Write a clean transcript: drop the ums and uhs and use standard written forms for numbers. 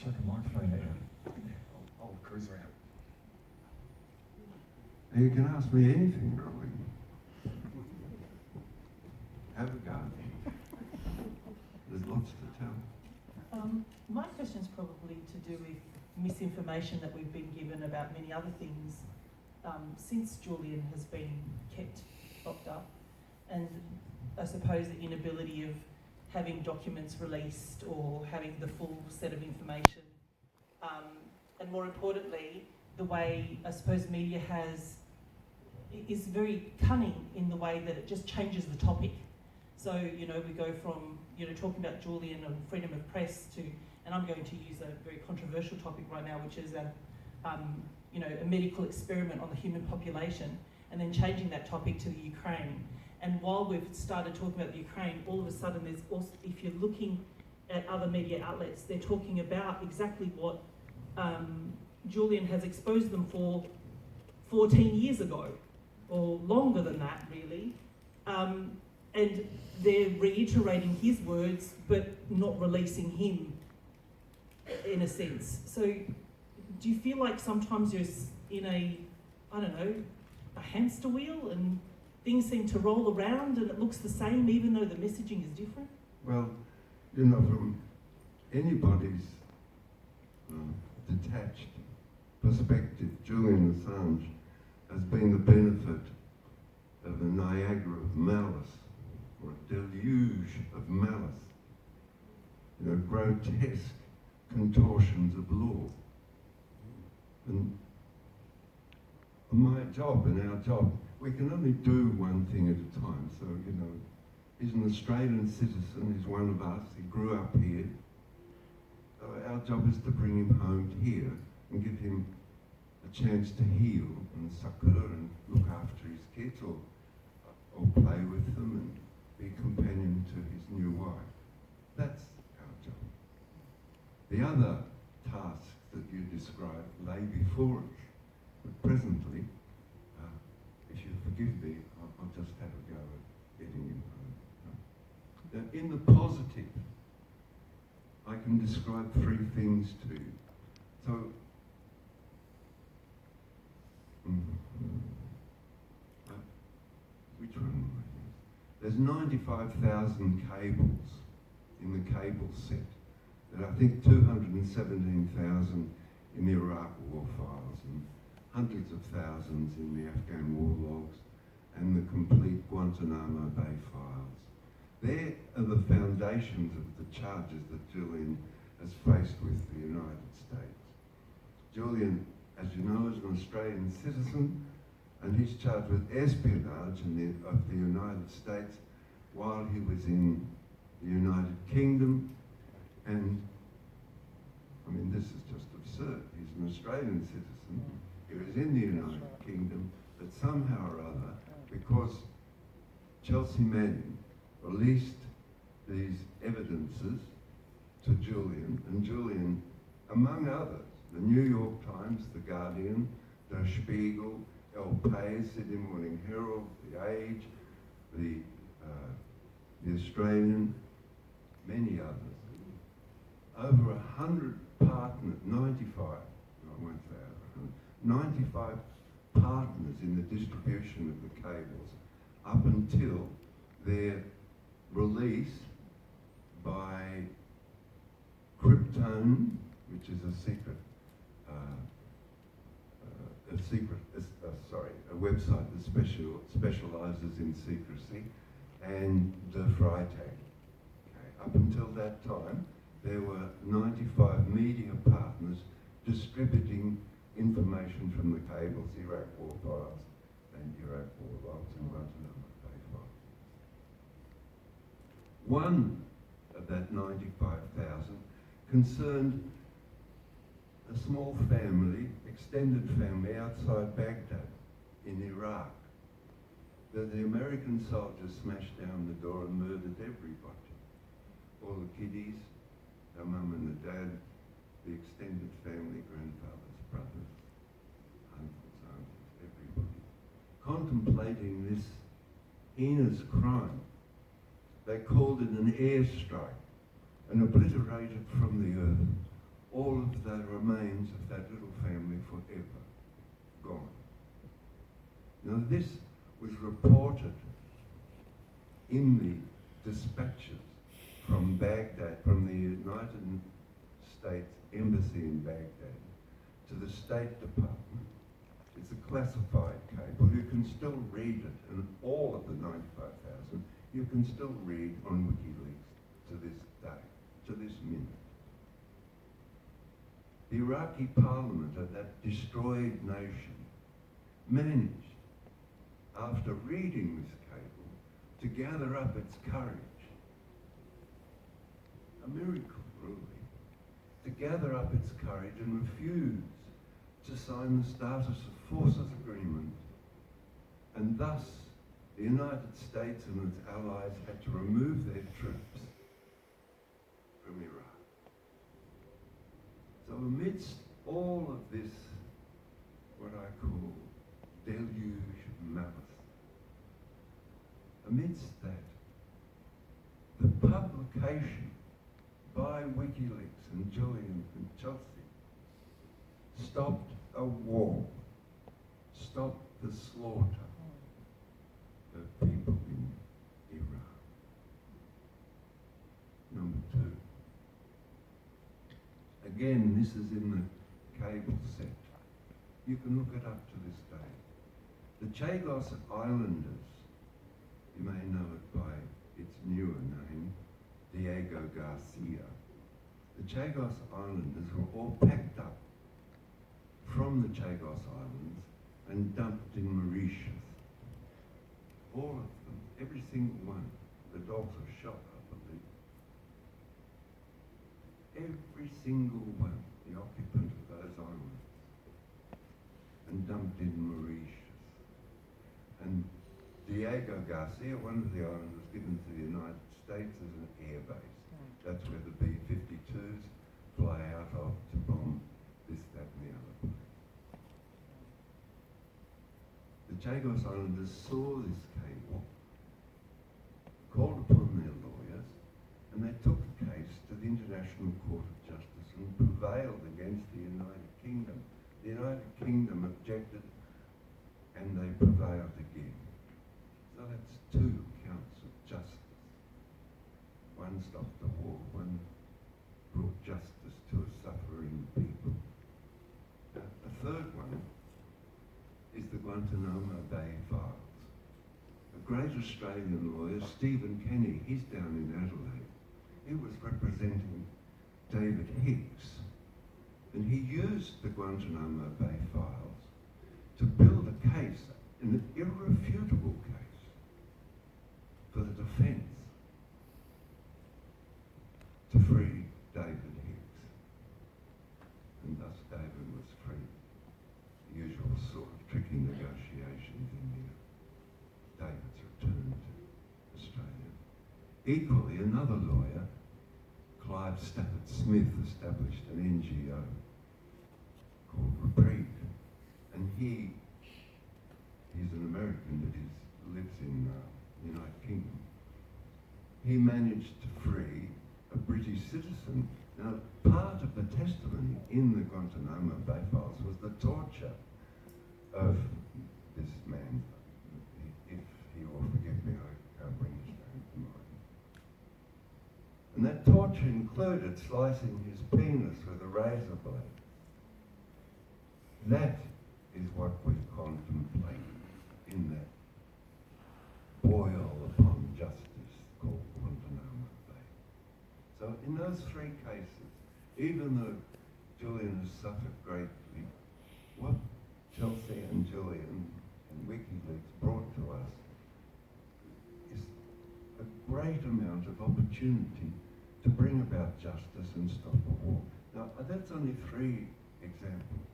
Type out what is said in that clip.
chuck a microphone at you. I'll cruise around. You can ask me anything, Robbie. Have a go. There's lots to tell. My question is probably to do with misinformation that we've been given about many other things since Julian has been kept locked up, and I suppose the inability of having documents released or having the full set of information, and more importantly, the way I suppose media is very cunning in the way that it just changes the topic. So, we go from, talking about Julian and freedom of press to, and I'm going to use a very controversial topic right now, which is a medical experiment on the human population, and then changing that topic to the Ukraine. And while we've started talking about the Ukraine, all of a sudden there's also, if you're looking at other media outlets, they're talking about exactly what Julian has exposed them for 14 years ago, or longer than that, really. And they're reiterating his words, but not releasing him, in a sense. So do you feel like sometimes you're in a hamster wheel and things seem to roll around and it looks the same even though the messaging is different? Well, from anybody's detached perspective, Julian Assange has been the benefit of a Niagara of malice, or a deluge of malice, grotesque contortions of law. And my job and our job, we can only do one thing at a time. So, he's an Australian citizen, he's one of us, he grew up here. So our job is to bring him home here and give him a chance to heal and succour and look after his kids or play with them and be companion to his new wife. That's our job. The other tasks that you described lay before us. But presently, if you forgive me, I'll just have a go at getting him home. Now, in the positive, I can describe three things to you. So, which one am I using? There's 95,000 cables in the cable set, and I think 217,000 in the Iraq War files, and hundreds of thousands in the Afghan war logs, and the complete Guantanamo Bay files. They are the foundations of the charges that Julian has faced with the United States. Julian, as you know, is an Australian citizen, and he's charged with espionage of the United States while he was in the United Kingdom. And, this is just absurd. He's an Australian citizen. He was in the United Kingdom, but somehow or other, because Chelsea Manning released these evidences to Julian, and Julian, among others, the New York Times, the Guardian, Der Spiegel, El País, Sydney Morning Herald, the Age, the Australian, many others. Over 100 partners, 95, I won't say over 100, 95 partners in the distribution of the cables up until their release by Kryptone, which is a website that specialises in secrecy, and the Freitag. Okay. Up until that time, there were 95 media partners distributing information from the cables, Iraq War files, and Iraq War logs, and Guantanamo Bay files. One of that 95,000 concerned a small family, extended family outside Baghdad in Iraq. The American soldiers smashed down the door and murdered everybody. All the kiddies, their mum and the dad, the extended family, grandfathers, brothers, uncles, aunties, everybody. Contemplating this heinous crime, they called it an airstrike and obliterated from the earth all that little family forever gone. Now this was reported in the dispatches from Baghdad, from the United States Embassy in Baghdad to the State Department. It's a classified cable. You can still read it, and all of the 95,000 you can still read on WikiLeaks to this day, to this minute. The Iraqi parliament of that destroyed nation managed, after reading this cable, to gather up its courage. A miracle, really. To gather up its courage and refuse to sign the Status of Forces Agreement. And thus, the United States and its allies had to remove their troops from Iraq. So amidst all of this, what I call deluge of malice, amidst that, the publication by WikiLeaks and Julian and Chelsea stopped a war, stopped the slaughter of people in Iraq. Number two. Again, this is in the cable set. You can look it up to this day. The Chagos Islanders, you may know it by its newer name, Diego Garcia. The Chagos Islanders were all packed up from the Chagos Islands and dumped in Mauritius. All of them, every single one. The dogs were shot, I believe. Every single one, the occupant of those islands, and dumped in Mauritius. And Diego Garcia, one of the islands, was given to the United States as an air base. That's where the B-52s fly out of to bomb this, that, and the other place. The Chagos Islanders saw this cable, called upon their lawyers, and they took the case to the International Court of Justice and prevailed against the United Kingdom. The United Kingdom objected, and they prevailed again. So that's two counts of justice. One stopped the war, one brought justice to a suffering people. The third one is the Guantanamo Bay files. A great Australian lawyer, Stephen Kenny, he's down in Adelaide. He was representing David Hicks, and he used the Guantanamo Bay files to build a case, an irrefutable case, for the defence to free David Hicks. And thus David was free. The usual sort of tricky negotiations in David's return to Australia. Equally, another lawyer, Clive Stafford Smith, established an NGO called Reprieve. And he's an American, but he lives in the United Kingdom. He managed to free a British citizen. Now, part of the testimony in the Guantanamo Bay files was the torture of this man. If he will forgive me, I can't bring his name to mind. And that torture included slicing his penis with a razor blade. That is what we contemplate in that boil upon justice called Guantanamo Bay. So in those three cases, even though Julian has suffered greatly, what Chelsea and Julian and WikiLeaks brought to us is a great amount of opportunity to bring about justice and stop a war. Now, that's only three examples.